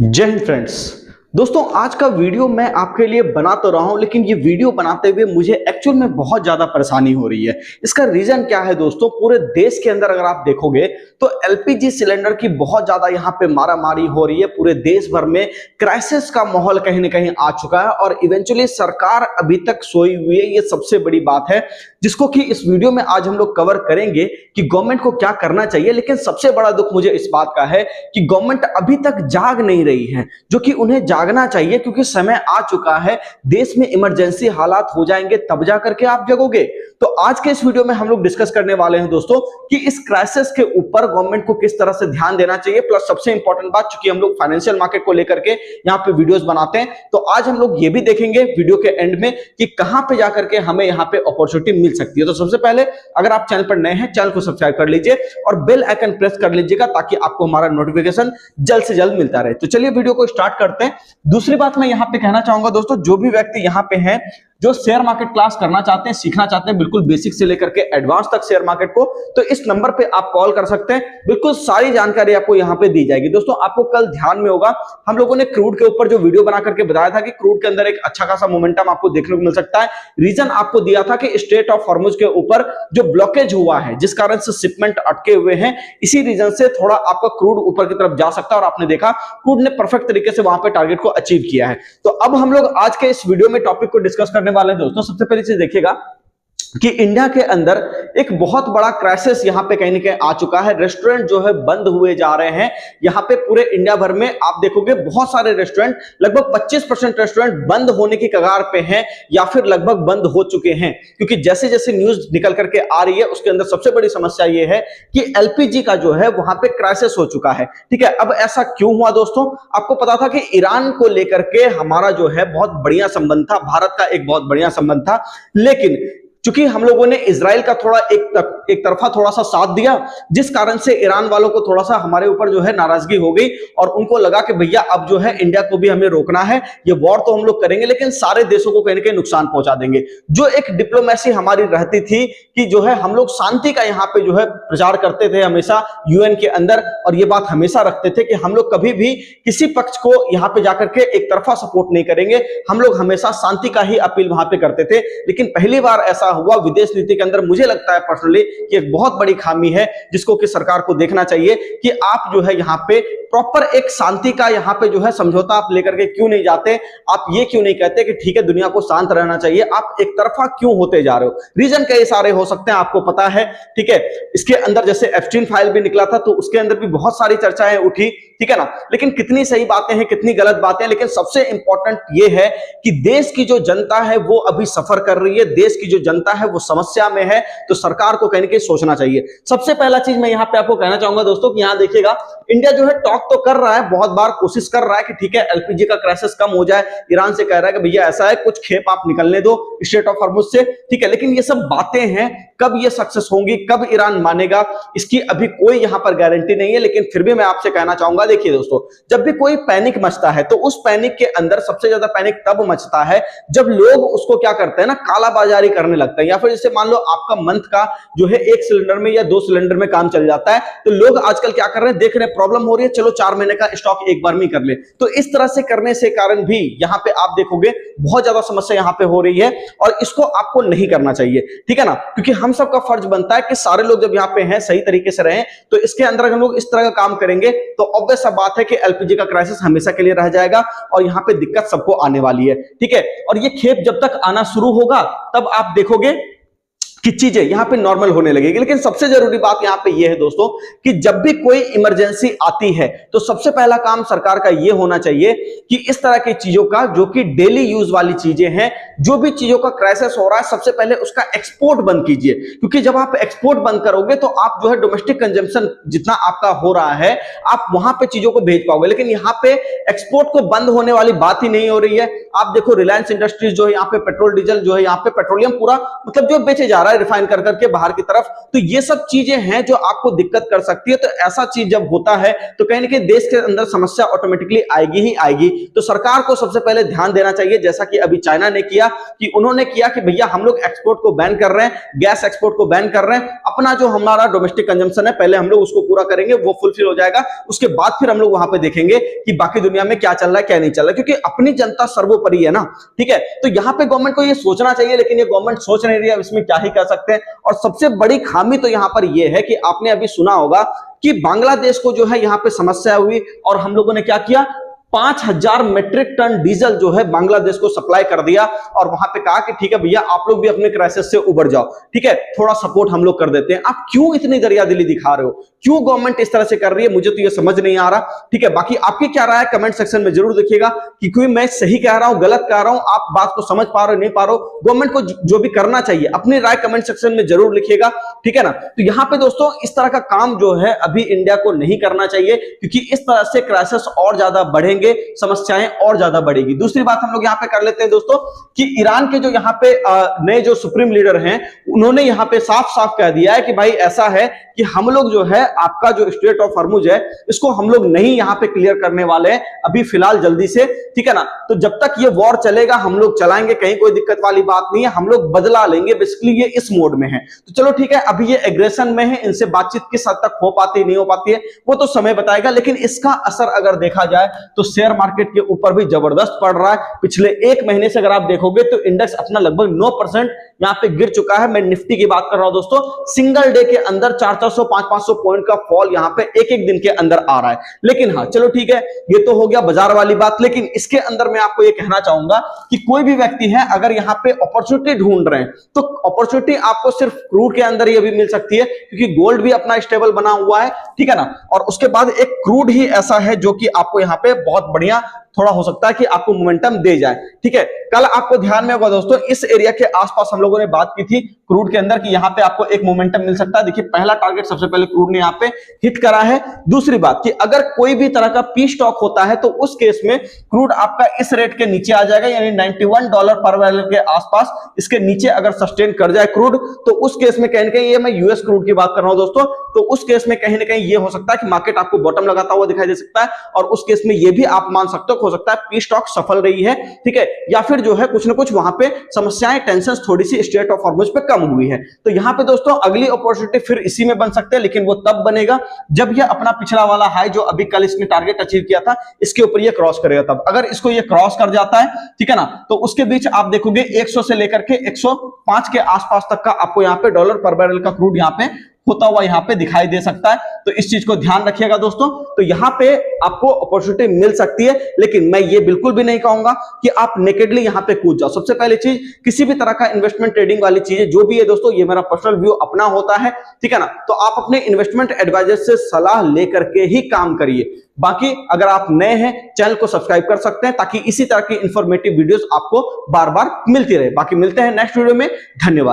जय हिंद फ्रेंड्स। दोस्तों, आज का वीडियो मैं आपके लिए बना तो रहा हूं, लेकिन ये वीडियो बनाते हुए मुझे एक्चुअल में बहुत ज्यादा परेशानी हो रही है। इसका रीजन क्या है दोस्तों? पूरे देश के अंदर अगर आप देखोगे तो एलपीजी सिलेंडर की बहुत ज्यादा यहाँ पे मारामारी हो रही है। पूरे देश भर में क्राइसिस का माहौल कहीं ना कहीं आ चुका है और इवेंचुअली सरकार अभी तक सोई हुई है। ये सबसे बड़ी बात है जिसको कि इस वीडियो में आज हम लोग कवर करेंगे कि गवर्नमेंट को क्या करना चाहिए। लेकिन सबसे बड़ा दुख मुझे इस बात का है कि गवर्नमेंट अभी तक जाग नहीं रही है, जो कि उन्हें जागना चाहिए, क्योंकि समय आ चुका है। देश में इमरजेंसी हालात हो जाएंगे तब जा करके आप जगोगे। तो आज के इस वीडियो में हम लोग डिस्कस करने वाले हैं दोस्तों कि इस क्राइसिस के ऊपर गवर्नमेंट को किस तरह से ध्यान देना चाहिए। प्लस सबसे इंपॉर्टेंट बात, चूंकि हम लोग फाइनेंशियल मार्केट को लेकर के यहाँ पे वीडियोस बनाते हैं, तो आज हम लोग ये भी देखेंगे वीडियो के एंड में कि कहां पे जाकर के हमें यहाँ पे अपॉर्चुनिटी मिल सकती है। तो सबसे पहले, अगर आप चैनल पर नए हैं, चैनल को सब्सक्राइब कर लीजिए और बेल आइकन प्रेस कर लीजिएगा ताकि आपको हमारा नोटिफिकेशन जल्द से जल्द मिलता रहे। तो चलिए वीडियो को स्टार्ट करते हैं। दूसरी बात मैं यहाँ पे कहना चाहूंगा दोस्तों, जो भी व्यक्ति यहाँ पे हैं जो शेयर मार्केट क्लास करना चाहते हैं, सीखना चाहते हैं, बिल्कुल बेसिक से लेकर के एडवांस तक शेयर मार्केट को, तो इस नंबर पे आप कॉल कर सकते हैं। बिल्कुल सारी जानकारी आपको यहाँ पे दी जाएगी। दोस्तों, आपको कल ध्यान में होगा हम लोगों ने क्रूड के ऊपर जो वीडियो बना करके बताया था कि क्रूड के अंदर एक अच्छा खासा मोमेंटम आपको देखने को मिल सकता है। रीजन आपको दिया था कि स्ट्रेट ऑफ हॉर्मुज के ऊपर जो ब्लॉकेज हुआ है, जिस कारण से शिपमेंट अटके हुए हैं, इसी रीजन से थोड़ा आपका क्रूड ऊपर की तरफ जा सकता है। और आपने देखा क्रूड ने परफेक्ट तरीके से वहां पे टारगेट को अचीव किया है। तो अब हम लोग आज के इस वीडियो में टॉपिक को डिस्कस करने वाले हैं दोस्तों। सबसे पहली चीज देखिएगा कि इंडिया के अंदर एक बहुत बड़ा क्राइसिस यहाँ पे कहीं ना कहीं आ चुका है। रेस्टोरेंट जो है बंद हुए जा रहे हैं। यहाँ पे पूरे इंडिया भर में आप देखोगे बहुत सारे रेस्टोरेंट, लगभग 25% रेस्टोरेंट बंद होने की कगार पे हैं या फिर लगभग बंद हो चुके हैं। क्योंकि जैसे जैसे न्यूज निकल करके आ रही है, उसके अंदर सबसे बड़ी समस्या ये है कि एलपीजी का जो है वहां पे क्राइसिस हो चुका है। ठीक है, अब ऐसा क्यों हुआ दोस्तों? आपको पता था कि ईरान को लेकर के हमारा जो है बहुत बढ़िया संबंध था, भारत का एक बहुत बढ़िया संबंध था। लेकिन चूंकि हम लोगों ने इजराइल का थोड़ा एक तरफा थोड़ा सा साथ दिया, जिस कारण से ईरान वालों को थोड़ा सा हमारे ऊपर जो है नाराजगी हो गई और उनको लगा कि भैया अब जो है इंडिया को भी हमें रोकना है। ये वॉर तो हम लोग करेंगे लेकिन सारे देशों को कहीं ना कहीं नुकसान पहुंचा देंगे। जो एक डिप्लोमेसी हमारी रहती थी कि जो है हम लोग शांति का यहाँ पे जो है प्रचार करते थे हमेशा यूएन के अंदर, और ये बात हमेशा रखते थे कि हम लोग कभी भी किसी पक्ष को यहाँ पे जाकर के एक तरफा सपोर्ट नहीं करेंगे। हम लोग हमेशा शांति का ही अपील वहां पे करते थे। लेकिन पहली बार ऐसा हुआ विदेश नीति के अंदर, मुझे लगता है पर्सनली कि एक बहुत बड़ी खामी है जिसको कि सरकार को देखना चाहिए कि आप जो है यहाँ पे प्रॉपर एक शांति का यहाँ पे जो है समझौता आप लेकर के क्यों नहीं जाते। आप ये क्यों नहीं कहते कि ठीक है दुनिया को शांत रहना चाहिए, आप एक तरफा क्यों होते जा रहे हो? रीजन कई सारे हो सकते हैं, आपको पता है। ठीक है, इसके अंदर जैसे एप्स्टीन फाइल भी निकला था तो उसके अंदर भी बहुत सारी चर्चाएं उठी, ठीक है ना। लेकिन कितनी सही बातें हैं, कितनी गलत बातें हैं। लेकिन सबसे इंपॉर्टेंट ये है कि देश की जो जनता है वो अभी सफर कर रही है, देश की जो जनता है वो समस्या में है। तो सरकार को कहीं ना कहीं सोचना चाहिए। सबसे पहला चीज मैं यहाँ पे आपको कहना चाहूंगा दोस्तों कि यहाँ देखिएगा, इंडिया जो है टॉक तो कर रहा है, बहुत बार कोशिश कर रहा है कि ठीक है एलपीजी का क्राइसिस कम हो जाए। ईरान से कह रहा है कि भैया ऐसा है, कुछ खेप आप निकलने दो स्ट्रेट ऑफ हॉर्मुज से, ठीक है। लेकिन ये सब बातें हैं, कब ये सक्सेस होंगी, कब ईरान मानेगा, इसकी अभी कोई यहां पर गारंटी नहीं है। लेकिन फिर भी मैं आपसे कहना चाहूंगा, देखिए दोस्तों, जब भी कोई पैनिक मचता है तो उस पैनिक के अंदर सबसे ज्यादा पैनिक तब मचता है जब लोग उसको क्या करते हैं ना, कालाबाजारी करने लगते हैं। या फिर जैसे मान लो आपका मंथ का जो है 1 सिलेंडर में या 2 सिलेंडर में काम चल जाता है, तो लोग आजकल क्या कर रहे हैं, देख रहे हैं प्रॉब्लम हो रही है, चलो 4 महीने का स्टॉक एक बार में कर ले। तो इस तरह से करने से कारण भी यहां पे आप देखोगे बहुत ज्यादा समस्या यहां पे हो रही है और इसको आपको नहीं करना चाहिए, ठीक है ना। क्योंकि हम सबका फर्ज बनता है कि सारे लोग जब यहाँ पे हैं सही तरीके से रहें। तो इसके अंदर हम लोग इस तरह का काम करेंगे तो ऑब्वियस सा बात है कि एलपीजी का क्राइसिस हमेशा के लिए रह जाएगा और यहाँ पे दिक्कत सबको आने वाली है, ठीक है। और ये खेप जब तक आना शुरू होगा तब आप देखोगे कि चीजें यहां पे नॉर्मल होने लगेगी। लेकिन सबसे जरूरी बात यहां पे ये है दोस्तों कि जब भी कोई इमरजेंसी आती है तो सबसे पहला काम सरकार का ये होना चाहिए कि इस तरह की चीजों का, जो कि डेली यूज वाली चीजें हैं, जो भी चीजों का क्राइसिस हो रहा है, सबसे पहले उसका एक्सपोर्ट बंद कीजिए। क्योंकि जब आप एक्सपोर्ट बंद करोगे तो आप जो है डोमेस्टिक कंजम्पशन जितना आपका हो रहा है, आप वहां पे चीजों को भेज पाओगे। लेकिन यहां पे एक्सपोर्ट को बंद होने वाली बात ही नहीं हो रही है। आप देखो रिलायंस इंडस्ट्रीज जो है यहाँ पे पेट्रोल डीजल जो है यहाँ पे पेट्रोलियम पूरा मतलब जो बेचे जा रहा है, है रिफाइन कर करके बाहर की तरफ। तो ये सब चीजें हैं जो आपको दिक्कत कर सकती है। तो ऐसा चीज जब होता है तो कहीं ना कहीं देश के अंदर समस्या ऑटोमेटिकली आएगी ही आएगी। तो सरकार को सबसे पहले ध्यान देना चाहिए, जैसा कि अभी चाइना ने किया कि उन्होंने किया कि भैया हम लोग एक्सपोर्ट को बैन कर रहे हैं, गैस एक्सपोर्ट को बैन कर रहे हैं, अपना जो हमारा डोमेस्टिक कंजम्पशन है पहले हम लोग उसको पूरा करेंगे, वो फुलफिल हो जाएगा, उसके बाद फिर हम लोग वहां पे देखेंगे कि बाकी दुनिया में क्या चल रहा है क्या नहीं चल रहा है, क्योंकि अपनी जनता सर्वोपरि है ना। ठीक है, तो यहां पे गवर्नमेंट को ये सोचना चाहिए, लेकिन ये गवर्नमेंट सोच नहीं रही है, इसमें क्या ही कर सकते हैं। और सबसे बड़ी खामी तो यहां पर यह है कि आपने अभी सुना होगा कि बांग्लादेश को जो है यहां पे समस्या हुई और हम लोगों ने क्या किया, 5000 मेट्रिक टन डीजल जो है बांग्लादेश को सप्लाई कर दिया और वहां पे कहा कि ठीक है भैया आप लोग भी अपने क्राइसिस से उबर जाओ, ठीक है, थोड़ा सपोर्ट हम लोग कर देते हैं। आप क्यों इतनी दरियादिली दिखा रहे हो, क्यों गवर्नमेंट इस तरह से कर रही है, मुझे तो ये समझ नहीं आ रहा। ठीक है, बाकी आपकी क्या राय है कमेंट सेक्शन में जरूर देखिएगा कि कोई मैं सही कह रहा हूं गलत कह रहा हूं, आप बात को समझ पा रहे हो नहीं पा रहे हो। गवर्नमेंट को जो भी करना चाहिए अपनी राय कमेंट सेक्शन में जरूर लिखिएगा, ठीक है ना। तो यहां पे दोस्तों इस तरह का काम जो है अभी इंडिया को नहीं करना चाहिए, क्योंकि इस तरह से क्राइसिस और ज्यादा बढ़ेंगे, समस्याएं और ज्यादा बढ़ेगी। दूसरी बात हम लोग यहां पे कर लेते हैं दोस्तों कि ईरान के जो यहां पे नए जो सुप्रीम लीडर हैं उन्होंने यहां पे साफ साफ कह दिया है कि भाई ऐसा है कि हम लोग जो है आपका जो स्ट्रेट ऑफ हॉर्मुज है इसको हम लोग नहीं यहां पे क्लियर करने वाले हैं अभी फिलहाल जल्दी से, ठीक है ना। तो जब तक ये वॉर चलेगा हम लोग चलाएंगे, कहीं कोई दिक्कत वाली बात नहीं है, हम लोग बदला लेंगे। बेसिकली ये इस मोड में है। तो चलो ठीक है, अभी ये एग्रेशन में है, इनसे बातचीत किस हद तक हो पाती है नहीं हो पाती है वो तो समय बताएगा, लेकिन इसका असर अगर देखा जाए तो शेयर मार्केट के ऊपर भी जबरदस्त पड़ रहा है। पिछले एक महीने से अगर आप देखोगे तो इंडेक्स अपना लगभग 9% यहां पे गिर चुका है। मैं निफ्टी की बात कर रहा हूं दोस्तों, सिंगल डे के अंदर 400 500 पॉइंट का फॉल यहां पे एक एक दिन के अंदर आ रहा है। लेकिन हाँ चलो ठीक है, ये तो हो गया बाजार वाली बात, लेकिन इसके अंदर मैं आपको ये कहना चाहूंगा कि कोई भी व्यक्ति है अगर यहां पे अपॉर्चुनिटी ढूंढ रहे हैं तो अपॉर्चुनिटी आपको सिर्फ क्रूड के अंदर ही अभी मिल सकती है, क्योंकि गोल्ड भी अपना स्टेबल बना हुआ है, ठीक है ना। और उसके बाद एक क्रूड ही ऐसा है जो कि आपको यहां पे बहुत बढ़िया थोड़ा हो सकता है कि आपको मोमेंटम दे जाए, ठीक है। कल आपको ध्यान में होगा दोस्तों इस एरिया के आसपास हम लोगों ने बात की थी क्रूड के अंदर कि यहां पे आपको एक मोमेंटम मिल सकता है। देखिए पहला टारगेट सबसे पहले क्रूड ने यहां पे हिट करा है। दूसरी बात कि अगर कोई भी तरह का पी स्टॉक होता है तो उस केस में क्रूड आपका इस रेट के नीचे आ जाएगा, यानी $91 पर बैरल के आसपास इसके नीचे अगर सस्टेन कर जाए क्रूड तो उस केस में कहीं ना कहीं, ये मैं यूएस क्रूड की बात कर रहा हूं दोस्तों, तो उस केस में कहीं ना कहीं ये हो सकता है कि मार्केट आपको बॉटम लगाता हुआ दिखाई दे सकता है और उस केस में ये भी आप मान सकते हो सकता है पी स्टॉक सफल रही है, ठीक है, या फिर जो है कुछ ना कुछ वहां पे समस्याएं टेंशन थोड़ी सी स्ट्रेट ऑफ हॉर्मुज पे कम हुई है। तो यहां पे दोस्तों अगली अपॉर्चुनिटी फिर इसी में बन सकते हैं, लेकिन वो तब बनेगा जब ये अपना पिछला वाला हाई जो अभी कल इसने टारगेट अचीव किया था इसके ऊपर ये क्रॉस करेगा। तब अगर इसको ये क्रॉस कर जाता है, ठीक है ना, तो उसके बीच आप देखोगे 100 से लेकर के 105 के आसपास तक का आपको यहां पे डॉलर पर बैरल का क्रूड यहां पे होता हुआ यहां पे दिखाई दे सकता है। तो इस चीज को ध्यान रखिएगा दोस्तों। तो यहां पे आपको अपॉर्चुनिटी मिल सकती है, लेकिन मैं ये बिल्कुल भी नहीं कहूंगा कि आप नेकेडली यहां पे कूद जाओ। सबसे पहली चीज, किसी भी तरह का इन्वेस्टमेंट ट्रेडिंग वाली चीजें जो भी है दोस्तों, ये मेरा पर्सनल व्यू अपना होता है, ठीक है ना। तो आप अपने इन्वेस्टमेंट एडवाइजर से सलाह लेकर के ही काम करिए। बाकी अगर आप नए हैं चैनल को सब्सक्राइब कर सकते हैं ताकि इसी तरह की इंफॉर्मेटिव वीडियोस आपको बार बार मिलती रहे। बाकी मिलते हैं नेक्स्ट वीडियो में, धन्यवाद।